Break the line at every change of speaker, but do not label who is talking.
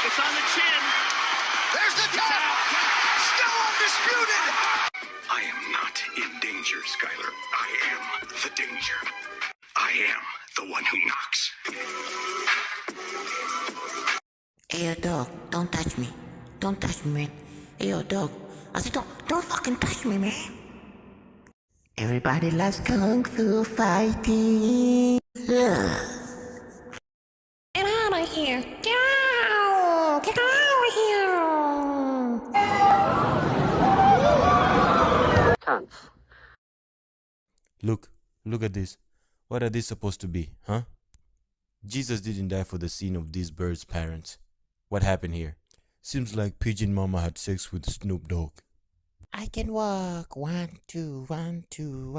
It's on the chin.
There's the tap. Still undisputed.
I am not in danger, Skyler. I am the danger. I am the one who knocks.
Hey, yo, dog, don't touch me. Don't touch me, man. Hey, yo, dog. I said, don't fucking touch me, man. Everybody loves kung fu fighting. Ugh. Get out of here. Get out. Get out of here.
Look at this. What are these supposed to be, huh? Jesus didn't die for the sin of these birds' parents. What happened here? Seems like Pigeon Mama had sex with Snoop Dogg.
I can walk. 1, 2, 1, 2.